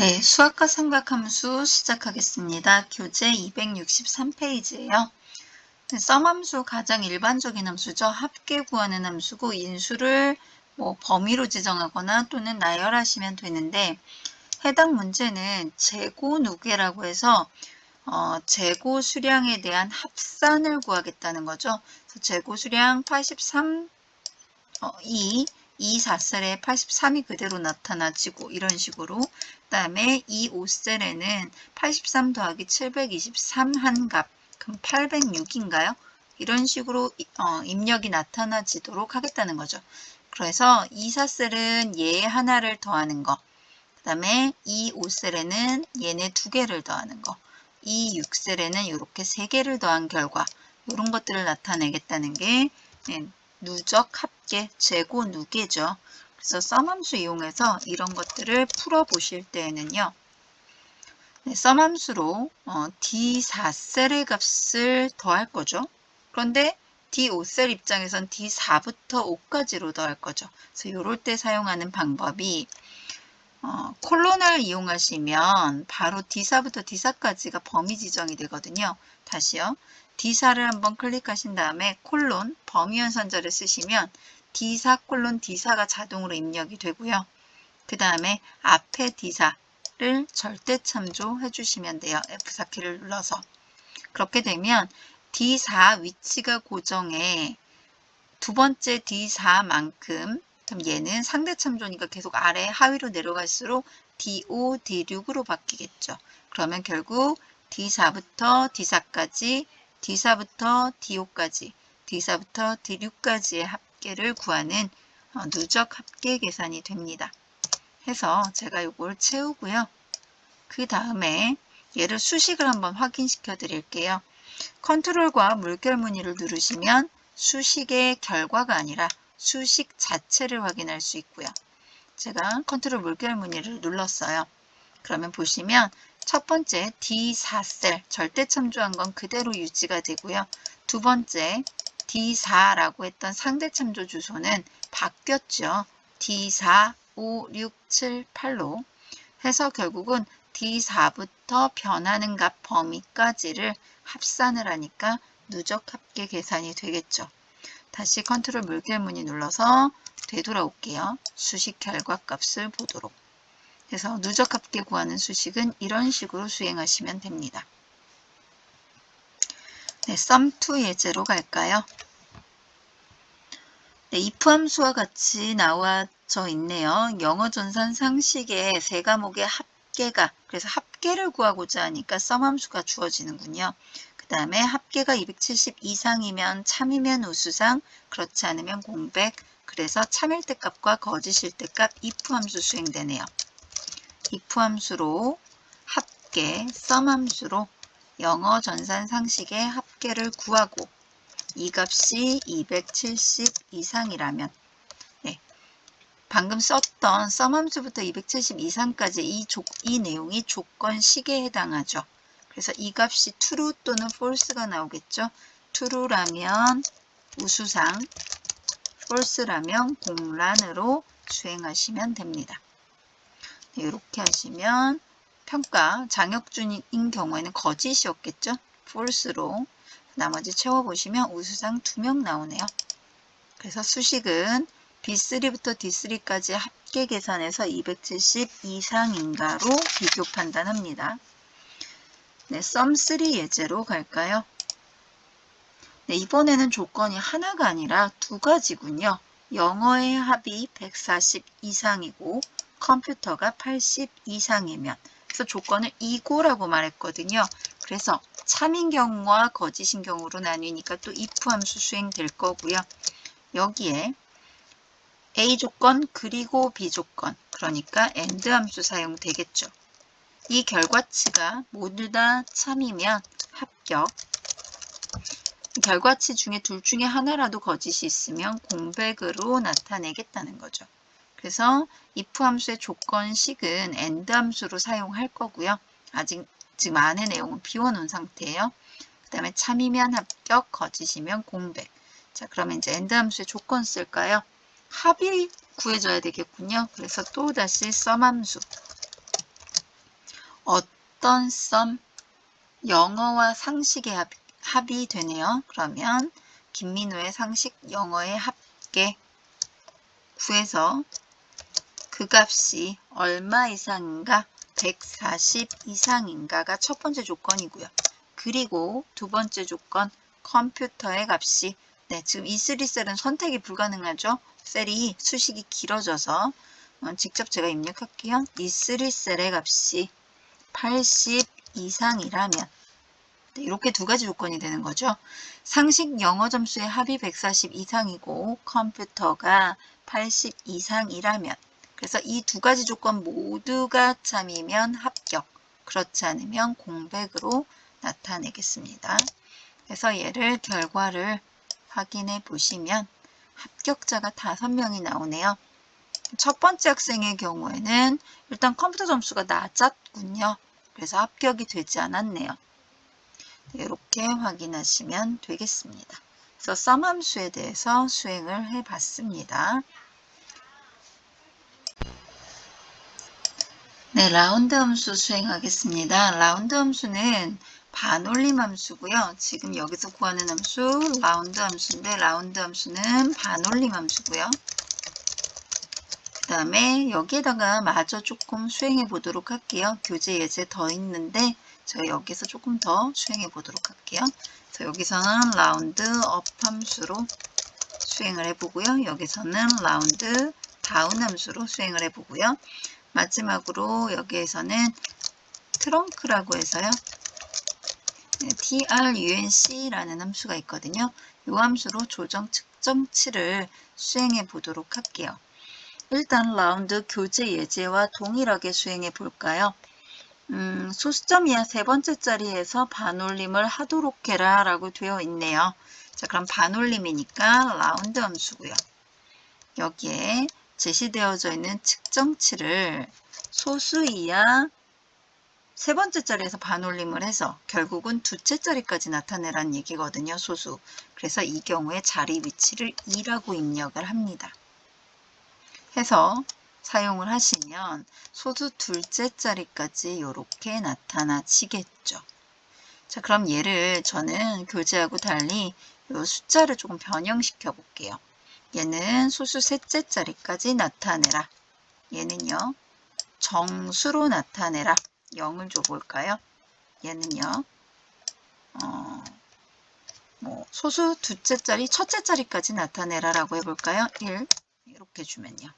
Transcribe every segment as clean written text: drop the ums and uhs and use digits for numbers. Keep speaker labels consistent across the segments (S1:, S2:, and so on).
S1: 네, 수학과 삼각함수 시작하겠습니다. 교재 263페이지예요. 썸함수 가장 일반적인 함수죠. 합계 구하는 함수고 인수를 범위로 지정하거나 또는 나열하시면 되는데 해당 문제는 재고 누계라고 해서 재고 수량에 대한 합산을 구하겠다는 거죠. 재고 수량 83, 2 4셀에 83이 그대로 나타나지고 이런 식으로 그 다음에 이 5셀에는 83 더하기 723 한 값, 그럼 806인가요? 이런 식으로 입력이 나타나지도록 하겠다는 거죠. 그래서 이 4셀은 얘 하나를 더하는 거, 그 다음에 이 5셀에는 얘네 두 개를 더하는 거, 이 6셀에는 이렇게 세 개를 더한 결과 이런 것들을 나타내겠다는 게 누적 합계, 재고 누계죠. 그래서 썸함수 이용해서 이런 것들을 풀어보실 때에는요. 썸함수로 D4셀의 값을 더할 거죠. 그런데 D5셀 입장에선 D4부터 5까지로 더할 거죠. 그래서 이럴 때 사용하는 방법이 콜론을 이용하시면 바로 D4부터 D4까지가 범위 지정이 되거든요. 다시요. D4를 한번 클릭하신 다음에 콜론, 범위연산자를 쓰시면 D4 콜론 D4가 자동으로 입력이 되고요. 그 다음에 앞에 D4를 절대 참조해 주시면 돼요. F4키를 눌러서. 그렇게 되면 D4 위치가 고정해 두 번째 D4만큼 그럼 얘는 상대 참조니까 계속 아래 하위로 내려갈수록 D5, D6으로 바뀌겠죠. 그러면 결국 D4부터 D4까지, D4부터 D5까지, D4부터 D6까지의 합계를 구하는 누적 합계 계산이 됩니다. 해서 제가 이걸 채우고요. 그 다음에 얘를 수식을 한번 확인시켜 드릴게요. 컨트롤과 물결 무늬를 누르시면 수식의 결과가 아니라 수식 자체를 확인할 수 있고요. 제가 컨트롤 물결 무늬를 눌렀어요. 그러면 보시면 첫 번째 D4셀 절대 참조한 건 그대로 유지가 되고요. 두 번째 D4라고 했던 상대 참조 주소는 바뀌었죠. D4, 5, 6, 7, 8로 해서 결국은 D4부터 변하는 값 범위까지를 합산을 하니까 누적 합계 계산이 되겠죠. 다시 컨트롤 물결 무늬 눌러서 되돌아올게요. 수식 결과 값을 보도록. 그래서 누적 합계 구하는 수식은 이런 식으로 수행하시면 됩니다. 네, sum2 예제로 갈까요? 네, if 함수와 같이 나와져 있네요. 영어 전산 상식의 세 과목의 합계가, 그래서 합계를 구하고자 하니까 sum 함수가 주어지는군요. 그 다음에 합계가 270 이상이면 참이면 우수상, 그렇지 않으면 공백, 그래서 참일 때 값과 거짓일 때 값 if 함수 수행되네요. if 함수로 합계, sum 함수로 영어 전산 상식의 합계를 구하고 이 값이 270 이상이라면 방금 썼던 sum 함수부터 270 이상까지 이 내용이 조건식에 해당하죠. 그래서 이 값이 true 또는 false가 나오겠죠. true라면 우수상, false라면 공란으로 수행하시면 됩니다. 이렇게 하시면 평가 장혁준인 경우에는 거짓이었겠죠. false로 나머지 채워보시면 우수상 2명 나오네요. 그래서 수식은 B3부터 D3까지 합계 계산해서 270 이상인가로 비교 판단합니다. 네, sum3 예제로 갈까요? 네, 이번에는 조건이 하나가 아니라 두 가지군요. 영어의 합이 140 이상이고 컴퓨터가 80 이상이면 그래서 조건을 이고라고 말했거든요. 그래서 참인 경우와 거짓인 경우로 나뉘니까 또 if 함수 수행될 거고요. 여기에 A 조건 그리고 B 조건, 그러니까 AND 함수 사용되겠죠. 이 결과치가 모두 다 참이면 합격. 결과치 중에 둘 중에 하나라도 거짓이 있으면 공백으로 나타내겠다는 거죠. 그래서 if 함수의 조건식은 AND 함수로 사용할 거고요. 아직 지금 안의 내용은 비워놓은 상태예요. 그 다음에 참이면 합격, 거짓이면 공백. 자, 그러면 이제 AND 함수의 조건 쓸까요? 합이 구해져야 되겠군요. 그래서 또 다시 sum 함수. 어떤 썸? 영어와 상식의 합이 되네요. 그러면 김민우의 상식 영어의 합계 구해서 그 값이 얼마 이상인가? 140 이상인가가 첫 번째 조건이고요. 그리고 두 번째 조건 컴퓨터의 값이 지금 E3셀은 선택이 불가능하죠. 셀이 수식이 길어져서 직접 제가 입력할게요. E3셀의 값이 80 이상이라면 이렇게 두 가지 조건이 되는 거죠. 상식 영어 점수의 합이 140 이상이고 컴퓨터가 80 이상이라면 그래서 이 두 가지 조건 모두가 참이면 합격, 그렇지 않으면 공백으로 나타내겠습니다. 그래서 얘를 결과를 확인해 보시면 합격자가 5명이 나오네요. 첫 번째 학생의 경우에는 일단 컴퓨터 점수가 낮았군요. 그래서 합격이 되지 않았네요. 이렇게 확인하시면 되겠습니다. 그래서 썸 함수에 대해서 수행을 해봤습니다. 네, 라운드 함수 수행하겠습니다. 라운드 함수는 반올림 함수고요. 지금 여기서 구하는 함수 라운드 함수인데 라운드 함수는 반올림 함수고요. 그 다음에 여기에다가 마저 조금 수행해 보도록 할게요. 교재 예제 더 있는데 제가 여기서 조금 더 수행해 보도록 할게요. 그래서 여기서는 라운드 업 함수로 수행을 해보고요. 여기서는 라운드 다운 함수로 수행을 해보고요. 마지막으로 여기에서는 트렁크라고 해서요. trunc라는 함수가 있거든요. 이 함수로 조정 측정치를 수행해 보도록 할게요. 일단 라운드 교재 예제와 동일하게 수행해 볼까요? 소수점 이하 세 번째 자리에서 반올림을 하도록 해라 라고 되어 있네요. 자, 그럼 반올림이니까 라운드 함수고요. 여기에 제시되어져 있는 측정치를 소수 이하 세 번째 자리에서 반올림을 해서 결국은 두째 자리까지 나타내라는 얘기거든요. 소수. 그래서 이 경우에 자리 위치를 2라고 입력을 합니다. 해서 사용을 하시면 소수 둘째 자리까지 이렇게 나타나지겠죠. 자, 그럼 얘를 저는 교재하고 달리 이 숫자를 조금 변형시켜 볼게요. 얘는 소수 셋째 자리까지 나타내라. 얘는요. 정수로 나타내라. 0을 줘볼까요? 얘는요. 소수 두째 자리, 첫째 자리까지 나타내라 라고 해볼까요? 1 이렇게 주면요.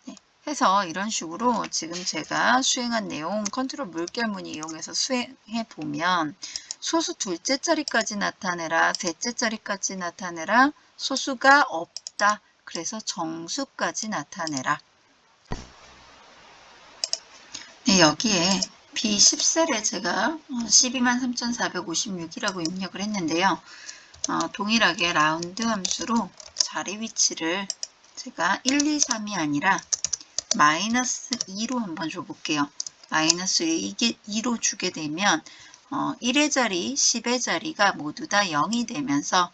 S1: 네, 해서 이런 식으로 지금 제가 수행한 내용 컨트롤 물결문 이용해서 수행해 보면 소수 둘째 자리까지 나타내라, 셋째 자리까지 나타내라, 소수가 없다. 그래서 정수까지 나타내라. 네, 여기에 B10셀에 제가 123,456이라고 입력을 했는데요. 동일하게 라운드 함수로 자리 위치를 제가 1, 2, 3이 아니라 마이너스 2로 한번 줘볼게요. 마이너스 2로 주게 되면 1의 자리, 10의 자리가 모두 다 0이 되면서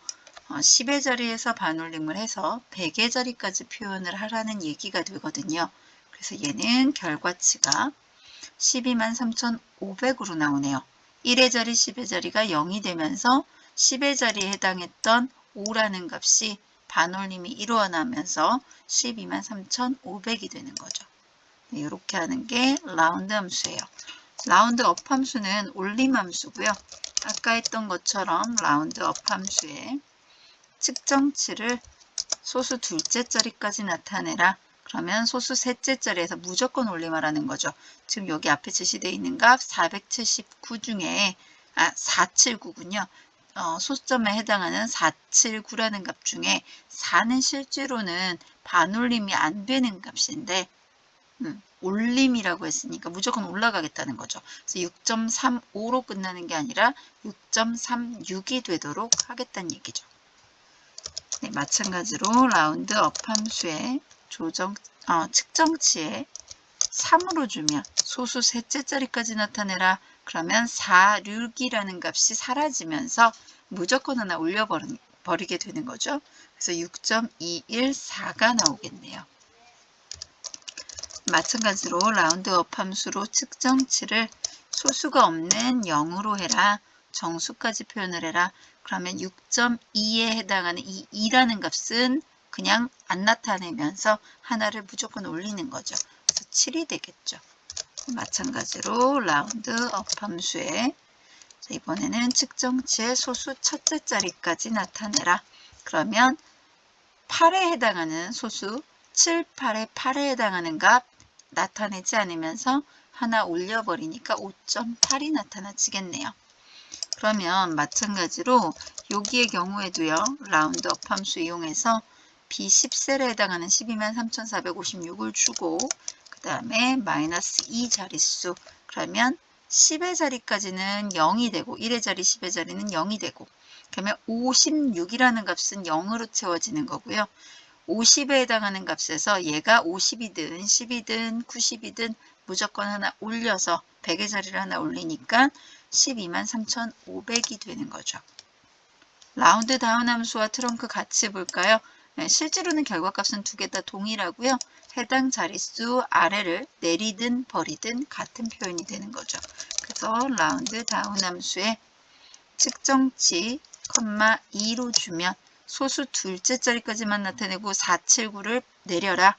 S1: 10의 자리에서 반올림을 해서 100의 자리까지 표현을 하라는 얘기가 되거든요. 그래서 얘는 결과치가 123,500으로 나오네요. 1의 자리, 10의 자리가 0이 되면서 10의 자리에 해당했던 5라는 값이 반올림이 일어나면서 123,500이 되는 거죠. 네, 이렇게 하는 게 라운드 함수예요. 라운드 업 함수는 올림 함수고요. 아까 했던 것처럼 라운드 업 함수에 측정치를 소수 둘째 자리까지 나타내라. 그러면 소수 셋째 자리에서 무조건 올림하라는 거죠. 지금 여기 앞에 제시되어 있는 값 479 중에 479군요. 소수점에 해당하는 479라는 값 중에 4는 실제로는 반올림이 안 되는 값인데 올림이라고 했으니까 무조건 올라가겠다는 거죠. 그래서 6.35로 끝나는 게 아니라 6.36이 되도록 하겠다는 얘기죠. 네, 마찬가지로 라운드 업 함수의 측정치에 3으로 주면 소수 셋째 자리까지 나타내라. 그러면 46이라는 값이 사라지면서 무조건 하나 올려버리게 되는 거죠. 그래서 6.214가 나오겠네요. 마찬가지로 라운드업 함수로 측정치를 소수가 없는 0으로 해라. 정수까지 표현을 해라. 그러면 6.2에 해당하는 이 2라는 값은 그냥 안 나타내면서 하나를 무조건 올리는 거죠. 그래서 7이 되겠죠. 마찬가지로 라운드업 함수에 이번에는 측정치의 소수 첫째 자리까지 나타내라. 그러면 8에 해당하는 소수 7, 8에 8에 해당하는 값 나타내지 않으면서 하나 올려버리니까 5.8이 나타나지겠네요. 그러면 마찬가지로 여기의 경우에도요. 라운드업 함수 이용해서 B10셀에 해당하는 123,456을 주고 그 다음에 마이너스 2 자릿수 그러면 10의 자리까지는 0이 되고 1의 자리 10의 자리는 0이 되고 그러면 56이라는 값은 0으로 채워지는 거고요. 50에 해당하는 값에서 얘가 50이든 10이든 90이든 무조건 하나 올려서 100의 자리를 하나 올리니까 123,500이 되는 거죠. 라운드 다운 함수와 트렁크 같이 볼까요? 네, 실제로는 결과값은 두 개 다 동일하고요. 해당 자릿수 아래를 내리든 버리든 같은 표현이 되는 거죠. 그래서 라운드 다운 함수에 측정치, 2로 주면 소수 둘째 자리까지만 나타내고 479를 내려라.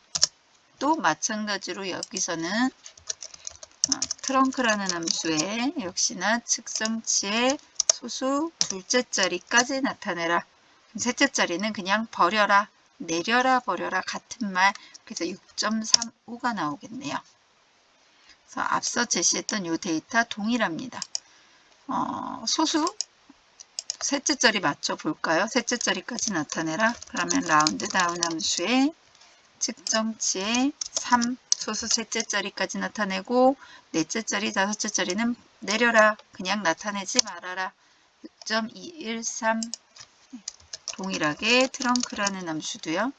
S1: 또 마찬가지로 여기서는 트렁크라는 함수에 역시나 측정치의 소수 둘째 자리까지 나타내라. 셋째 자리는 그냥 버려라, 내려라, 버려라 같은 말. 그래서 6.35가 나오겠네요. 그래서 앞서 제시했던 이 데이터 동일합니다. 소수 셋째 자리 맞춰 볼까요? 셋째 자리까지 나타내라. 그러면 라운드 다운 함수에 측정치의 3 소수 셋째 자리까지 나타내고 넷째 자리, 다섯째 자리는 내려라. 그냥 나타내지 말아라. 6.213 동일하게 트렁크라는 함수도요.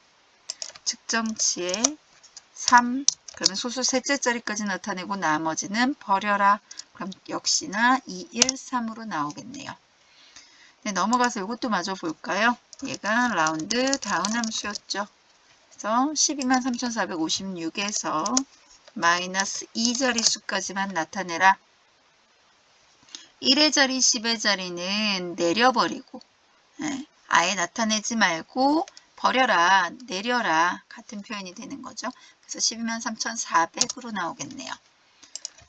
S1: 측정치의 3 그러면 소수 셋째 자리까지 나타내고 나머지는 버려라. 그럼 역시나 213으로 나오겠네요. 네, 넘어가서 이것도 마저 볼까요? 얘가 라운드 다운 함수였죠. 그래서 123,456에서 마이너스 2자릿수까지만 나타내라. 1의 자리, 10의 자리는 내려버리고 아예 나타내지 말고 버려라, 내려라 같은 표현이 되는 거죠. 그래서 123,400으로 나오겠네요.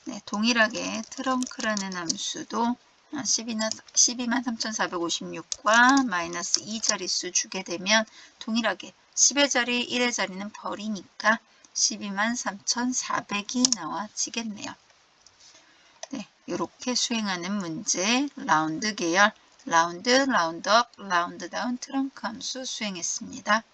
S1: 네, 동일하게 트렁크라는 함수도 123,456과 마이너스 2자릿수 주게 되면 동일하게 10의 자리, 1의 자리는 버리니까 123,400이 나와지겠네요. 네, 이렇게 수행하는 문제 라운드 계열, 라운드, 라운드업, 라운드 다운 트렁크 함수 수행했습니다.